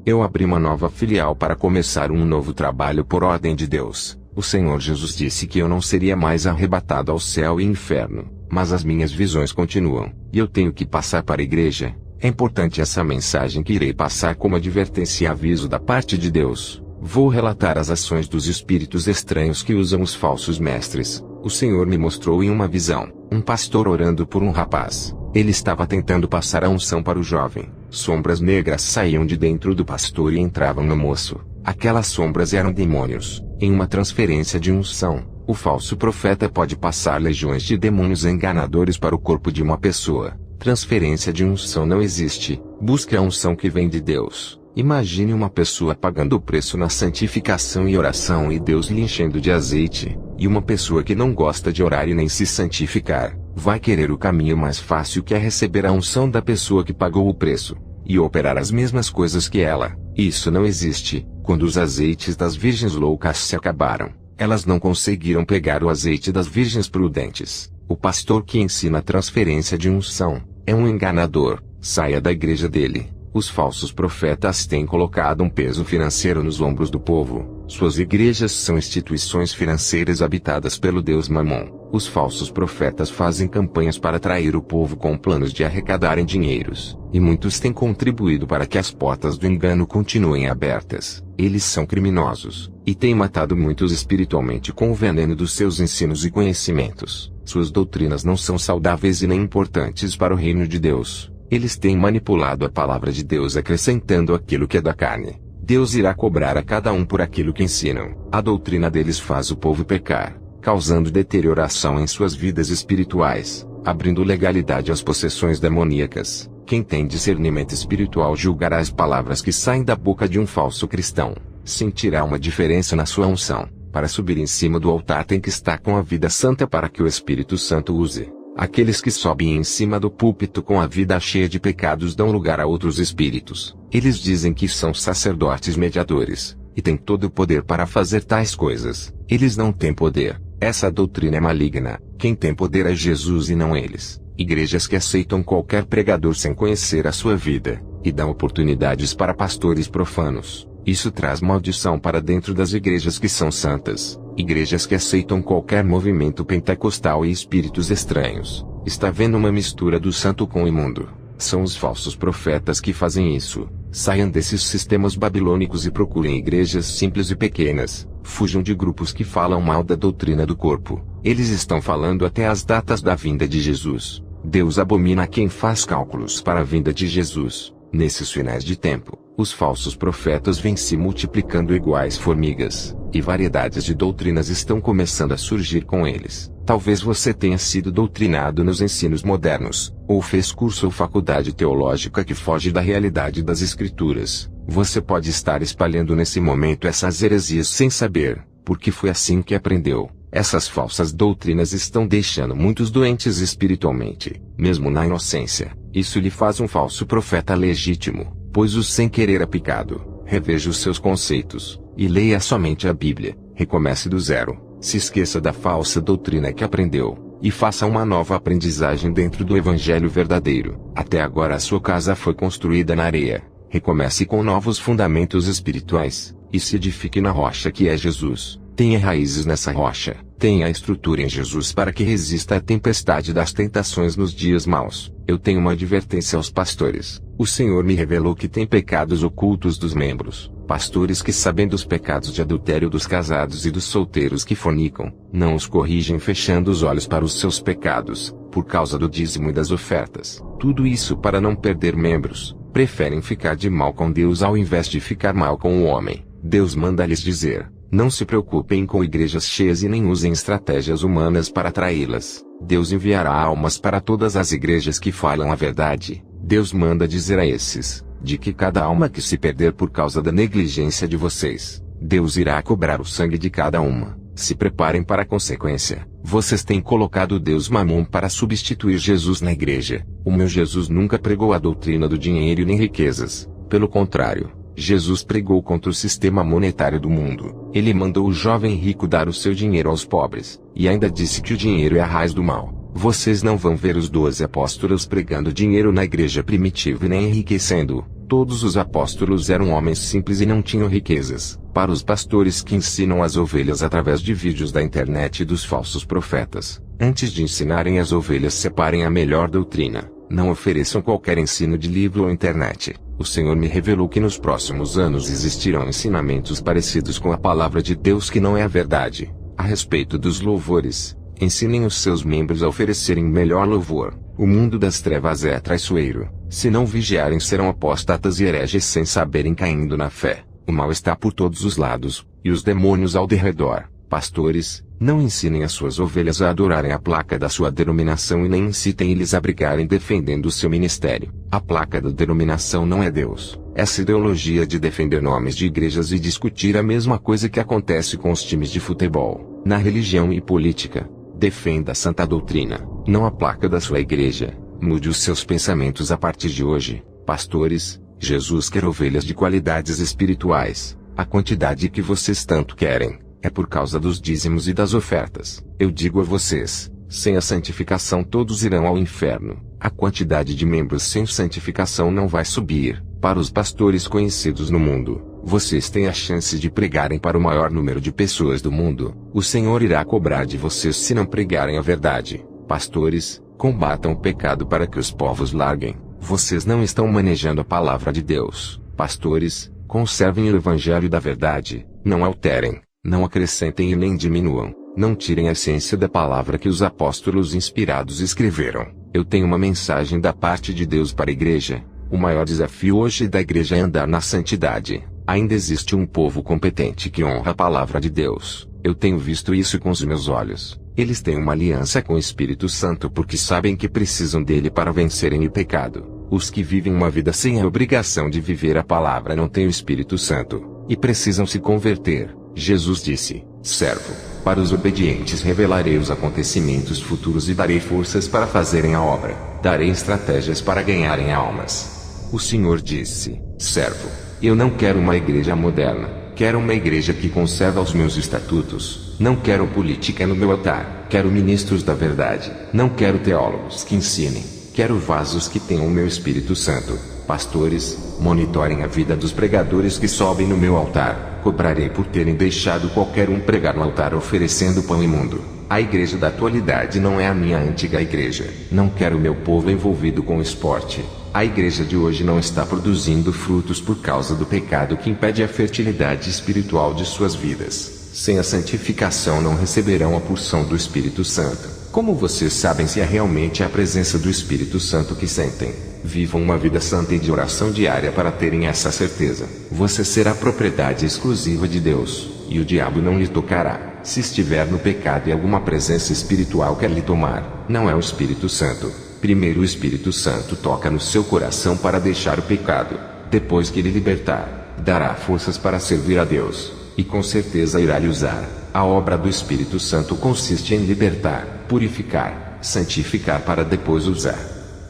Eu abri uma nova filial para começar um novo trabalho por ordem de Deus. O Senhor Jesus disse que eu não seria mais arrebatado ao céu e inferno, mas as minhas visões continuam, e eu tenho que passar para a igreja. É importante essa mensagem que irei passar como advertência e aviso da parte de Deus. Vou relatar as ações dos espíritos estranhos que usam os falsos mestres. O Senhor me mostrou em uma visão, um pastor orando por um rapaz. Ele estava tentando passar a unção para o jovem. Sombras negras saíam de dentro do pastor e entravam no moço. Aquelas sombras eram demônios. Em uma transferência de unção, o falso profeta pode passar legiões de demônios enganadores para o corpo de uma pessoa. Transferência de unção não existe. Busque a unção que vem de Deus. Imagine uma pessoa pagando o preço na santificação e oração e Deus lhe enchendo de azeite, e uma pessoa que não gosta de orar e nem se santificar, vai querer o caminho mais fácil, que é receber a unção da pessoa que pagou o preço, e operar as mesmas coisas que ela. Isso não existe. Quando os azeites das virgens loucas se acabaram, elas não conseguiram pegar o azeite das virgens prudentes. O pastor que ensina a transferência de unção é um enganador. Saia da igreja dele. Os falsos profetas têm colocado um peso financeiro nos ombros do povo. Suas igrejas são instituições financeiras habitadas pelo deus Mamon. Os falsos profetas fazem campanhas para atrair o povo com planos de arrecadarem dinheiros, e muitos têm contribuído para que as portas do engano continuem abertas. Eles são criminosos, e têm matado muitos espiritualmente com o veneno dos seus ensinos e conhecimentos. Suas doutrinas não são saudáveis e nem importantes para o reino de Deus. Eles têm manipulado a palavra de Deus acrescentando aquilo que é da carne. Deus irá cobrar a cada um por aquilo que ensinam. A doutrina deles faz o povo pecar, causando deterioração em suas vidas espirituais, abrindo legalidade às possessões demoníacas. Quem tem discernimento espiritual julgará as palavras que saem da boca de um falso cristão. Sentirá uma diferença na sua unção. Para subir em cima do altar tem que estar com a vida santa para que o Espírito Santo use. Aqueles que sobem em cima do púlpito com a vida cheia de pecados dão lugar a outros espíritos. Eles dizem que são sacerdotes mediadores, e têm todo o poder para fazer tais coisas. Eles não têm poder. Essa doutrina é maligna. Quem tem poder é Jesus e não eles. Igrejas que aceitam qualquer pregador sem conhecer a sua vida, e dão oportunidades para pastores profanos. Isso traz maldição para dentro das igrejas que são santas. Igrejas que aceitam qualquer movimento pentecostal e espíritos estranhos. Está vendo uma mistura do santo com o imundo. São os falsos profetas que fazem isso. Saiam desses sistemas babilônicos e procurem igrejas simples e pequenas. Fujam de grupos que falam mal da doutrina do corpo. Eles estão falando até as datas da vinda de Jesus. Deus abomina quem faz cálculos para a vinda de Jesus. Nesses finais de tempo, os falsos profetas vêm se multiplicando iguais formigas, e variedades de doutrinas estão começando a surgir com eles. Talvez você tenha sido doutrinado nos ensinos modernos, ou fez curso ou faculdade teológica que foge da realidade das Escrituras. Você pode estar espalhando nesse momento essas heresias sem saber, porque foi assim que aprendeu. Essas falsas doutrinas estão deixando muitos doentes espiritualmente, mesmo na inocência. Isso lhe faz um falso profeta legítimo, pois o sem querer é pecado. Reveja os seus conceitos, e leia somente a Bíblia. Recomece do zero. Se esqueça da falsa doutrina que aprendeu, e faça uma nova aprendizagem dentro do Evangelho verdadeiro. Até agora a sua casa foi construída na areia. Recomece com novos fundamentos espirituais, e se edifique na rocha que é Jesus. Tenha raízes nessa rocha. Tenha a estrutura em Jesus para que resista à tempestade das tentações nos dias maus. Eu tenho uma advertência aos pastores. O Senhor me revelou que tem pecados ocultos dos membros. Pastores que, sabendo os pecados de adultério dos casados e dos solteiros que fornicam, não os corrigem fechando os olhos para os seus pecados, por causa do dízimo e das ofertas. Tudo isso para não perder membros. Preferem ficar de mal com Deus ao invés de ficar mal com o homem. Deus manda lhes dizer: não se preocupem com igrejas cheias e nem usem estratégias humanas para atraí-las. Deus enviará almas para todas as igrejas que falam a verdade. Deus manda dizer a esses, de que cada alma que se perder por causa da negligência de vocês, Deus irá cobrar o sangue de cada uma. Se preparem para a consequência. Vocês têm colocado Deus Mamon para substituir Jesus na igreja. O meu Jesus nunca pregou a doutrina do dinheiro e nem riquezas. Pelo contrário, Jesus pregou contra o sistema monetário do mundo. Ele mandou o jovem rico dar o seu dinheiro aos pobres, e ainda disse que o dinheiro é a raiz do mal. Vocês não vão ver os 12 apóstolos pregando dinheiro na igreja primitiva e nem enriquecendo. Todos os apóstolos eram homens simples e não tinham riquezas. Para os pastores que ensinam as ovelhas através de vídeos da internet e dos falsos profetas, antes de ensinarem as ovelhas, separem a melhor doutrina. Não ofereçam qualquer ensino de livro ou internet. O Senhor me revelou que nos próximos anos existirão ensinamentos parecidos com a palavra de Deus que não é a verdade. A respeito dos louvores, ensinem os seus membros a oferecerem melhor louvor. O mundo das trevas é traiçoeiro. Se não vigiarem, serão apóstatas e hereges sem saberem, caindo na fé. O mal está por todos os lados, e os demônios ao derredor. Pastores, não ensinem as suas ovelhas a adorarem a placa da sua denominação e nem incitem eles a brigarem defendendo o seu ministério. A placa da denominação não é Deus. Essa ideologia de defender nomes de igrejas e discutir a mesma coisa que acontece com os times de futebol, na religião e política. Defenda a santa doutrina, não a placa da sua igreja. Mude os seus pensamentos a partir de hoje. Pastores, Jesus quer ovelhas de qualidades espirituais. A quantidade que vocês tanto querem é por causa dos dízimos e das ofertas. Eu digo a vocês, sem a santificação todos irão ao inferno. A quantidade de membros sem santificação não vai subir. Para os pastores conhecidos no mundo, vocês têm a chance de pregarem para o maior número de pessoas do mundo. O Senhor irá cobrar de vocês se não pregarem a verdade. Pastores, combatam o pecado para que os povos larguem. Vocês não estão manejando a palavra de Deus. Pastores, conservem o evangelho da verdade. Não alterem, não acrescentem e nem diminuam. Não tirem a essência da palavra que os apóstolos inspirados escreveram. Eu tenho uma mensagem da parte de Deus para a igreja. O maior desafio hoje da igreja é andar na santidade. Ainda existe um povo competente que honra a palavra de Deus. Eu tenho visto isso com os meus olhos. Eles têm uma aliança com o Espírito Santo porque sabem que precisam dele para vencerem o pecado. Os que vivem uma vida sem a obrigação de viver a palavra não têm o Espírito Santo, e precisam se converter. Jesus disse: servo, para os obedientes revelarei os acontecimentos futuros e darei forças para fazerem a obra. Darei estratégias para ganharem almas. O Senhor disse: servo, eu não quero uma igreja moderna. Quero uma igreja que conserva os meus estatutos. Não quero política no meu altar. Quero ministros da verdade. Não quero teólogos que ensinem. Quero vasos que tenham o meu Espírito Santo. Pastores, monitorem a vida dos pregadores que sobem no meu altar. Cobrarei por terem deixado qualquer um pregar no altar oferecendo pão imundo. A igreja da atualidade não é a minha antiga igreja. Não quero meu povo envolvido com esporte. A igreja de hoje não está produzindo frutos por causa do pecado que impede a fertilidade espiritual de suas vidas. Sem a santificação não receberão a porção do Espírito Santo. Como vocês sabem se é realmente a presença do Espírito Santo que sentem? Vivam uma vida santa e de oração diária para terem essa certeza. Você será propriedade exclusiva de Deus, e o diabo não lhe tocará. Se estiver no pecado e alguma presença espiritual quer lhe tomar, não é o Espírito Santo. Primeiro o Espírito Santo toca no seu coração para deixar o pecado. Depois que ele libertar, dará forças para servir a Deus, e com certeza irá lhe usar. A obra do Espírito Santo consiste em libertar, purificar, santificar para depois usar.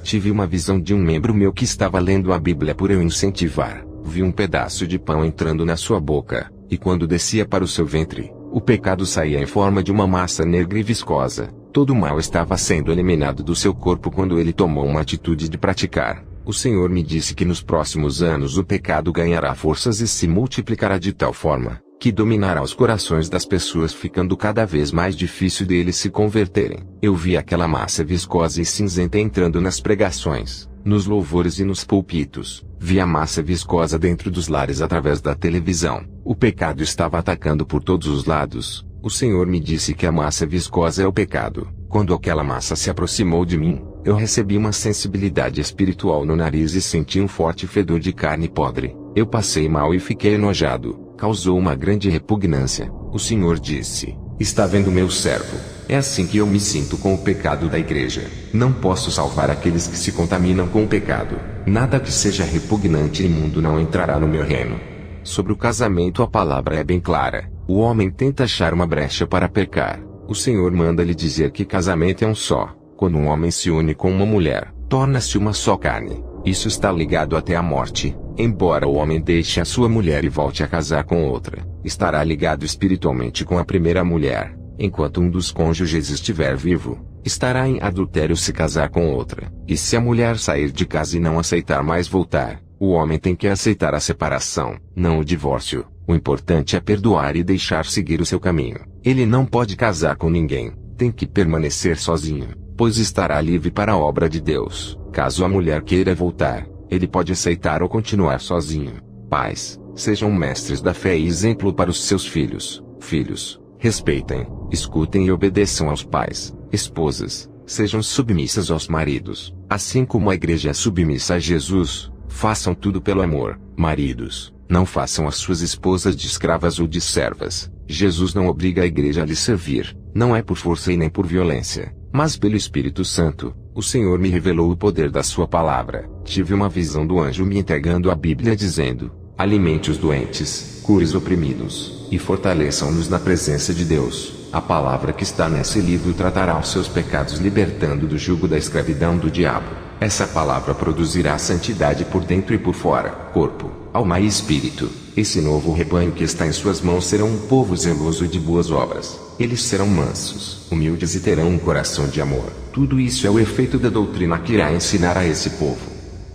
Tive uma visão de um membro meu que estava lendo a Bíblia por eu incentivar. Vi um pedaço de pão entrando na sua boca, e quando descia para o seu ventre, o pecado saía em forma de uma massa negra e viscosa. Todo o mal estava sendo eliminado do seu corpo quando ele tomou uma atitude de praticar. O Senhor me disse que nos próximos anos o pecado ganhará forças e se multiplicará de tal forma que dominará os corações das pessoas, ficando cada vez mais difícil deles se converterem. Eu vi aquela massa viscosa e cinzenta entrando nas pregações, nos louvores e nos púlpitos. Vi a massa viscosa dentro dos lares através da televisão. O pecado estava atacando por todos os lados. O Senhor me disse que a massa viscosa é o pecado. Quando aquela massa se aproximou de mim, eu recebi uma sensibilidade espiritual no nariz e senti um forte fedor de carne podre. Eu passei mal e fiquei enojado. Causou uma grande repugnância. O Senhor disse: está vendo meu servo? É assim que eu me sinto com o pecado da igreja. Não posso salvar aqueles que se contaminam com o pecado. Nada que seja repugnante e imundo não entrará no meu reino. Sobre o casamento a palavra é bem clara. O homem tenta achar uma brecha para pecar. O Senhor manda lhe dizer que casamento é um só. Quando um homem se une com uma mulher, torna-se uma só carne. Isso está ligado até a morte. Embora o homem deixe a sua mulher e volte a casar com outra, estará ligado espiritualmente com a primeira mulher. Enquanto um dos cônjuges estiver vivo, estará em adultério se casar com outra. E se a mulher sair de casa e não aceitar mais voltar, O homem tem que aceitar a separação, não o divórcio. O importante é perdoar e deixar seguir o seu caminho. Ele não pode casar com ninguém, tem que permanecer sozinho, pois estará livre para a obra de Deus. Caso a mulher queira voltar, ele pode aceitar ou continuar sozinho. Pais, sejam mestres da fé e exemplo para os seus filhos. Filhos, respeitem, escutem e obedeçam aos pais. Esposas, sejam submissas aos maridos, assim como a igreja é submissa a Jesus. Façam tudo pelo amor. Maridos, não façam as suas esposas de escravas ou de servas. Jesus não obriga a igreja a lhe servir, não é por força e nem por violência, mas pelo Espírito Santo. O Senhor me revelou o poder da sua palavra. Tive uma visão do anjo me entregando a Bíblia dizendo: alimente os doentes, cure os oprimidos, e fortaleçam-nos na presença de Deus. A palavra que está nesse livro tratará os seus pecados, libertando do jugo da escravidão do diabo. Essa palavra produzirá santidade por dentro e por fora, corpo, alma e espírito. Esse novo rebanho que está em suas mãos será um povo zeloso e de boas obras. Eles serão mansos, humildes e terão um coração de amor. Tudo isso é o efeito da doutrina que irá ensinar a esse povo.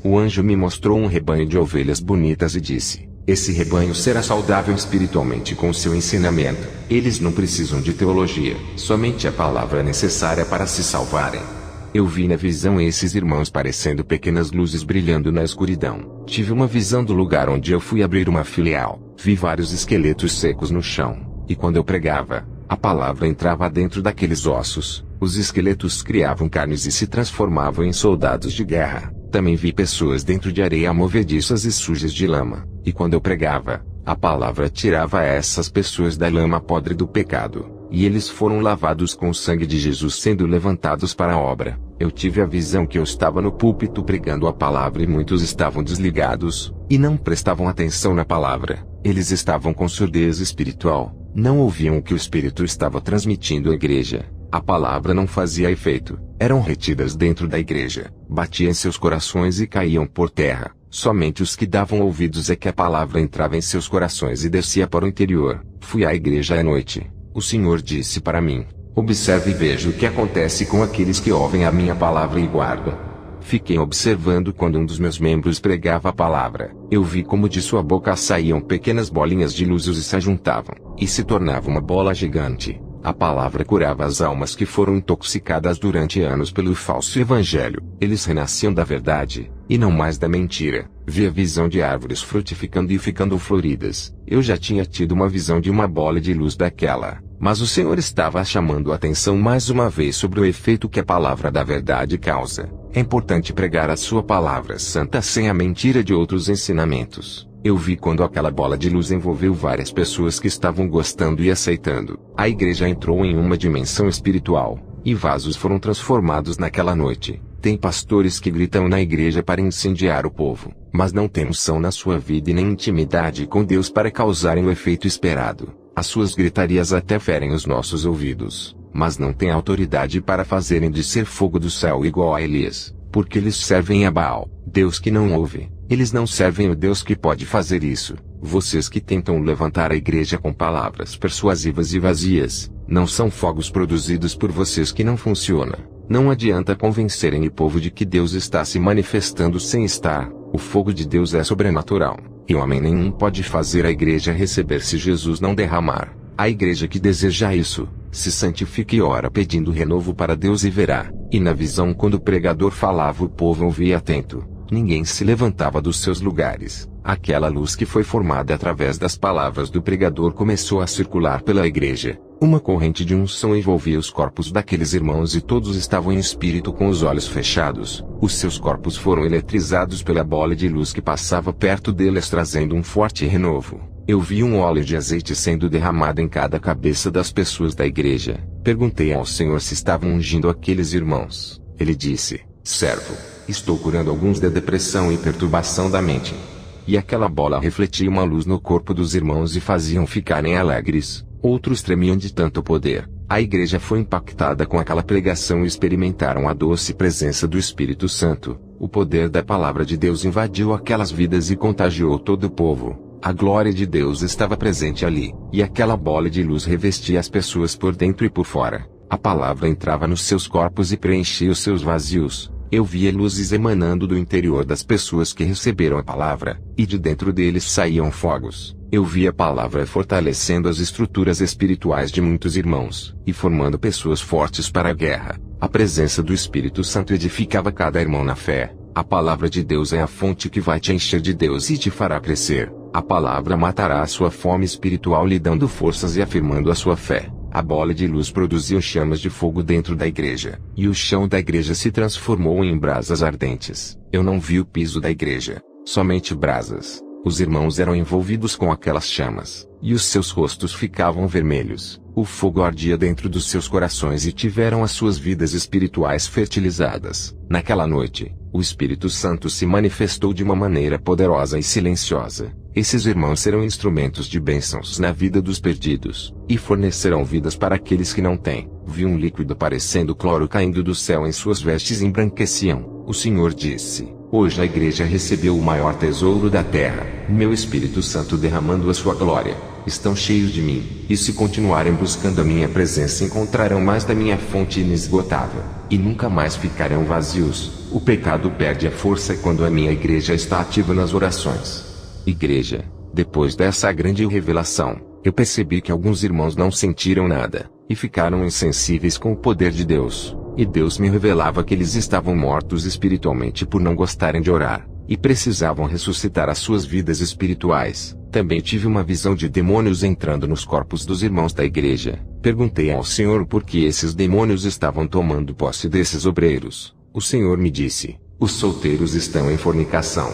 O anjo me mostrou um rebanho de ovelhas bonitas e disse: esse rebanho será saudável espiritualmente com seu ensinamento. Eles não precisam de teologia, somente a palavra necessária para se salvarem. Eu vi na visão esses irmãos parecendo pequenas luzes brilhando na escuridão. Tive uma visão do lugar onde eu fui abrir uma filial. Vi vários esqueletos secos no chão, e quando eu pregava, a palavra entrava dentro daqueles ossos. Os esqueletos criavam carnes e se transformavam em soldados de guerra. Também vi pessoas dentro de areia movediças e sujas de lama, e quando eu pregava, a palavra tirava essas pessoas da lama podre do pecado, e eles foram lavados com o sangue de Jesus, sendo levantados para a obra. Eu tive a visão que eu estava no púlpito pregando a palavra e muitos estavam desligados, e não prestavam atenção na palavra. Eles estavam com surdez espiritual, não ouviam o que o Espírito estava transmitindo à igreja. A palavra não fazia efeito, eram retidas dentro da igreja, batiam em seus corações e caíam por terra. Somente os que davam ouvidos é que a palavra entrava em seus corações e descia para o interior. Fui à igreja à noite. O Senhor disse para mim: observe e veja o que acontece com aqueles que ouvem a minha palavra e guardam. Fiquei observando quando um dos meus membros pregava a palavra. Eu vi como de sua boca saíam pequenas bolinhas de luz e se ajuntavam, e se tornava uma bola gigante. A palavra curava as almas que foram intoxicadas durante anos pelo falso evangelho. Eles renasciam da verdade, e não mais da mentira. Vi a visão de árvores frutificando e ficando floridas. Eu já tinha tido uma visão de uma bola de luz daquela, mas o Senhor estava chamando a atenção mais uma vez sobre o efeito que a palavra da verdade causa. É importante pregar a sua palavra santa sem a mentira de outros ensinamentos. Eu vi quando aquela bola de luz envolveu várias pessoas que estavam gostando e aceitando. A igreja entrou em uma dimensão espiritual, e vasos foram transformados naquela noite. Tem pastores que gritam na igreja para incendiar o povo, mas não têm unção na sua vida e nem intimidade com Deus para causarem o efeito esperado. As suas gritarias até ferem os nossos ouvidos, mas não têm autoridade para fazerem descer fogo do céu igual a Elias, porque eles servem a Baal, Deus que não ouve. Eles não servem o Deus que pode fazer isso. Vocês que tentam levantar a igreja com palavras persuasivas e vazias, não são fogos produzidos por vocês que não funcionam. Não adianta convencerem o povo de que Deus está se manifestando sem estar. O fogo de Deus é sobrenatural, e homem nenhum pode fazer a igreja receber se Jesus não derramar. A igreja que deseja isso, se santifica e ora pedindo renovo para Deus e verá. E na visão, quando o pregador falava, o povo ouvia atento. Ninguém se levantava dos seus lugares. Aquela luz que foi formada através das palavras do pregador começou a circular pela igreja. Uma corrente de unção envolvia os corpos daqueles irmãos e todos estavam em espírito com os olhos fechados. Os seus corpos foram eletrizados pela bola de luz que passava perto deles, trazendo um forte renovo. Eu vi um óleo de azeite sendo derramado em cada cabeça das pessoas da igreja. Perguntei ao Senhor se estavam ungindo aqueles irmãos. Ele disse: servo, estou curando alguns de depressão e perturbação da mente. E aquela bola refletia uma luz no corpo dos irmãos e faziam ficarem alegres. Outros tremiam de tanto poder. A igreja foi impactada com aquela pregação e experimentaram a doce presença do Espírito Santo. O poder da palavra de Deus invadiu aquelas vidas e contagiou todo o povo. A glória de Deus estava presente ali, e aquela bola de luz revestia as pessoas por dentro e por fora. A palavra entrava nos seus corpos e preenchia os seus vazios. Eu via luzes emanando do interior das pessoas que receberam a palavra, e de dentro deles saíam fogos. Eu via a palavra fortalecendo as estruturas espirituais de muitos irmãos, e formando pessoas fortes para a guerra. A presença do Espírito Santo edificava cada irmão na fé. A palavra de Deus é a fonte que vai te encher de Deus e te fará crescer. A palavra matará a sua fome espiritual, lhe dando forças e afirmando a sua fé. A bola de luz produziu chamas de fogo dentro da igreja, e o chão da igreja se transformou em brasas ardentes. Eu não vi o piso da igreja, somente brasas. Os irmãos eram envolvidos com aquelas chamas, e os seus rostos ficavam vermelhos. O fogo ardia dentro dos seus corações e tiveram as suas vidas espirituais fertilizadas. Naquela noite, o Espírito Santo se manifestou de uma maneira poderosa e silenciosa. Esses irmãos serão instrumentos de bênçãos na vida dos perdidos, e fornecerão vidas para aqueles que não têm. Vi um líquido parecendo cloro caindo do céu em suas vestes e embranqueciam. O Senhor disse: hoje a igreja recebeu o maior tesouro da terra, meu Espírito Santo derramando a sua glória. Estão cheios de mim, e se continuarem buscando a minha presença encontrarão mais da minha fonte inesgotável, e nunca mais ficarão vazios. O pecado perde a força quando a minha igreja está ativa nas orações. Igreja, depois dessa grande revelação, eu percebi que alguns irmãos não sentiram nada, e ficaram insensíveis com o poder de Deus, e Deus me revelava que eles estavam mortos espiritualmente por não gostarem de orar, e precisavam ressuscitar as suas vidas espirituais. Também tive uma visão de demônios entrando nos corpos dos irmãos da igreja. Perguntei ao Senhor por que esses demônios estavam tomando posse desses obreiros. O Senhor me disse: os solteiros estão em fornicação.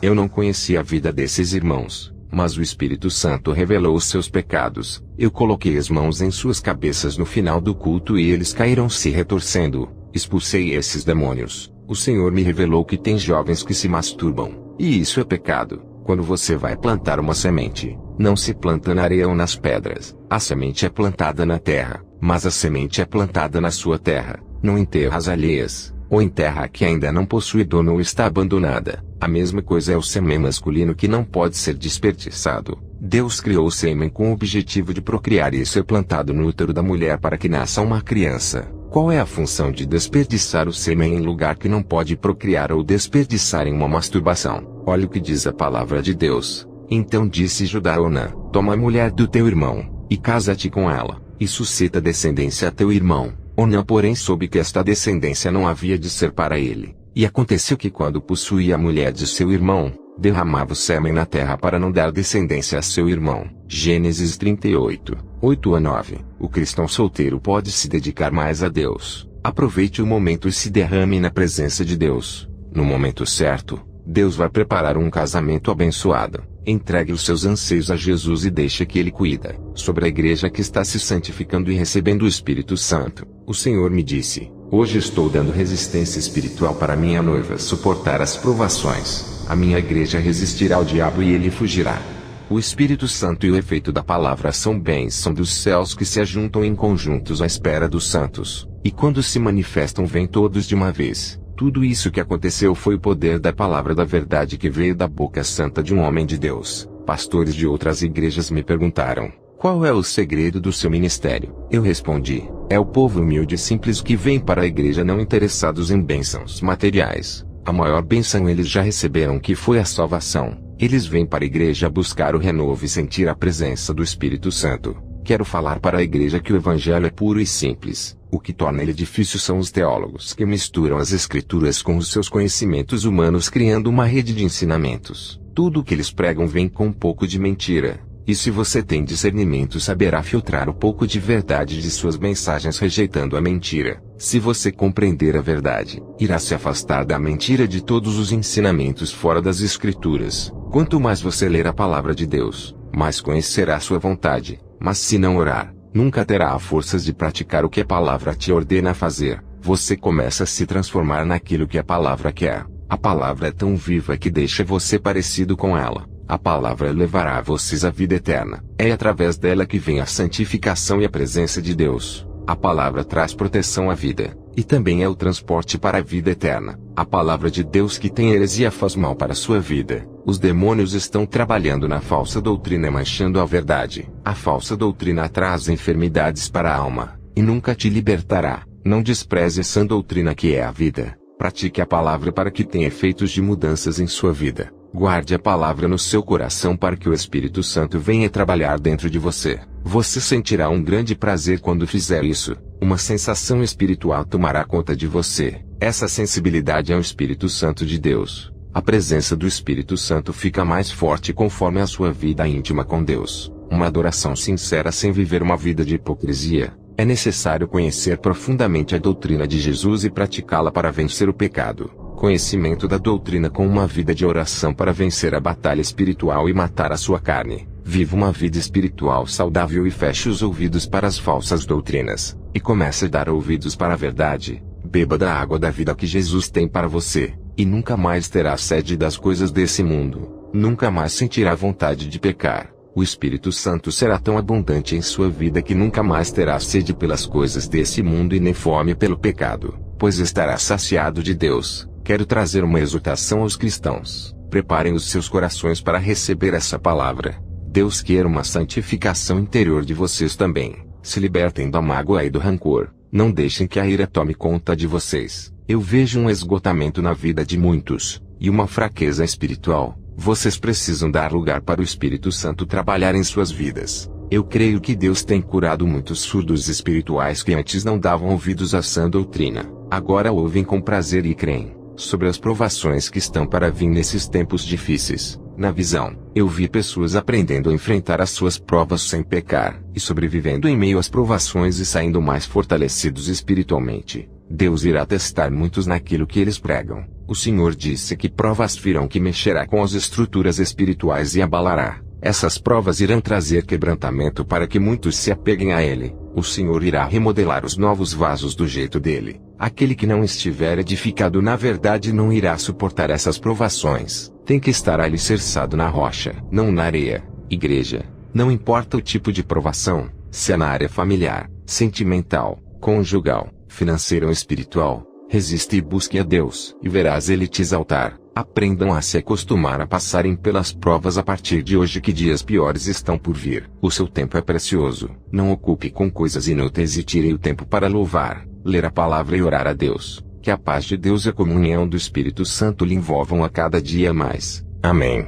Eu não conhecia a vida desses irmãos, mas o Espírito Santo revelou os seus pecados. Eu coloquei as mãos em suas cabeças no final do culto e eles caíram se retorcendo. Expulsei esses demônios. O Senhor me revelou que tem jovens que se masturbam, e isso é pecado. Quando você vai plantar uma semente, não se planta na areia ou nas pedras. A semente é plantada na terra, mas a semente é plantada na sua terra, não em terras alheias, ou em terra que ainda não possui dono ou está abandonada. A mesma coisa é o sêmen masculino que não pode ser desperdiçado. Deus criou o sêmen com o objetivo de procriar e ser plantado no útero da mulher para que nasça uma criança. Qual é a função de desperdiçar o sêmen em lugar que não pode procriar ou desperdiçar em uma masturbação? Olha o que diz a palavra de Deus. Então disse Judá a Onã: toma a mulher do teu irmão, e casa-te com ela, e suscita descendência a teu irmão. Onã porém soube que esta descendência não havia de ser para ele. E aconteceu que quando possuía a mulher de seu irmão, derramava o sêmen na terra para não dar descendência a seu irmão. Gênesis 38, 8-9. O cristão solteiro pode se dedicar mais a Deus. Aproveite o momento e se derrame na presença de Deus. No momento certo, Deus vai preparar um casamento abençoado. Entregue os seus anseios a Jesus e deixe que Ele cuida. Sobre a igreja que está se santificando e recebendo o Espírito Santo, o Senhor me disse: hoje estou dando resistência espiritual para minha noiva suportar as provações. A minha igreja resistirá ao diabo e ele fugirá. O Espírito Santo e o efeito da palavra são bênção dos céus que se ajuntam em conjuntos à espera dos santos, e quando se manifestam vêm todos de uma vez. Tudo isso que aconteceu foi o poder da palavra da verdade que veio da boca santa de um homem de Deus. Pastores de outras igrejas me perguntaram: qual é o segredo do seu ministério? Eu respondi: é o povo humilde e simples que vem para a igreja não interessados em bênçãos materiais. A maior bênção eles já receberam, que foi a salvação. Eles vêm para a igreja buscar o renovo e sentir a presença do Espírito Santo. Quero falar para a igreja que o evangelho é puro e simples. O que torna ele difícil são os teólogos que misturam as escrituras com os seus conhecimentos humanos, criando uma rede de ensinamentos. Tudo o que eles pregam vem com um pouco de mentira. E se você tem discernimento, saberá filtrar um pouco de verdade de suas mensagens, rejeitando a mentira. Se você compreender a verdade, irá se afastar da mentira de todos os ensinamentos fora das escrituras. Quanto mais você ler a palavra de Deus, mais conhecerá sua vontade. Mas se não orar, nunca terá a forças de praticar o que a palavra te ordena fazer. Você começa a se transformar naquilo que a palavra quer. A palavra é tão viva que deixa você parecido com ela. A palavra levará vocês à vida eterna. É através dela que vem a santificação e a presença de Deus. A palavra traz proteção à vida, e também é o transporte para a vida eterna. A palavra de Deus que tem heresia faz mal para a sua vida. Os demônios estão trabalhando na falsa doutrina, manchando a verdade. A falsa doutrina traz enfermidades para a alma, e nunca te libertará. Não despreze essa doutrina que é a vida. Pratique a palavra para que tenha efeitos de mudanças em sua vida. Guarde a palavra no seu coração para que o Espírito Santo venha trabalhar dentro de você. Você sentirá um grande prazer quando fizer isso. Uma sensação espiritual tomará conta de você. Essa sensibilidade é o Espírito Santo de Deus. A presença do Espírito Santo fica mais forte conforme a sua vida íntima com Deus. Uma adoração sincera sem viver uma vida de hipocrisia. É necessário conhecer profundamente a doutrina de Jesus e praticá-la para vencer o pecado. Conhecimento da doutrina com uma vida de oração para vencer a batalha espiritual e matar a sua carne. Viva uma vida espiritual saudável e feche os ouvidos para as falsas doutrinas. E comece a dar ouvidos para a verdade. Beba da água da vida que Jesus tem para você. E nunca mais terá sede das coisas desse mundo. Nunca mais sentirá vontade de pecar. O Espírito Santo será tão abundante em sua vida que nunca mais terá sede pelas coisas desse mundo e nem fome pelo pecado, pois estará saciado de Deus. Quero trazer uma exortação aos cristãos. Preparem os seus corações para receber essa palavra. Deus quer uma santificação interior de vocês também. Se libertem da mágoa e do rancor. Não deixem que a ira tome conta de vocês. Eu vejo um esgotamento na vida de muitos, e uma fraqueza espiritual. Vocês precisam dar lugar para o Espírito Santo trabalhar em suas vidas. Eu creio que Deus tem curado muitos surdos espirituais que antes não davam ouvidos à sã doutrina. Agora ouvem com prazer e creem. Sobre as provações que estão para vir nesses tempos difíceis. Na visão, eu vi pessoas aprendendo a enfrentar as suas provas sem pecar, e sobrevivendo em meio às provações e saindo mais fortalecidos espiritualmente. Deus irá testar muitos naquilo que eles pregam. O Senhor disse que provas virão que mexerá com as estruturas espirituais e abalará. Essas provas irão trazer quebrantamento para que muitos se apeguem a Ele. O Senhor irá remodelar os novos vasos do jeito dele. Aquele que não estiver edificado na verdade não irá suportar essas provações. Tem que estar alicerçado na rocha, não na areia. Igreja, não importa o tipo de provação, se é na área familiar, sentimental, conjugal, financeira ou espiritual, resiste e busque a Deus, e verás Ele te exaltar. Aprendam a se acostumar a passarem pelas provas a partir de hoje que dias piores estão por vir. O seu tempo é precioso. Não ocupe com coisas inúteis e tire o tempo para louvar, ler a palavra e orar a Deus. Que a paz de Deus e a comunhão do Espírito Santo lhe envolvam a cada dia mais. Amém.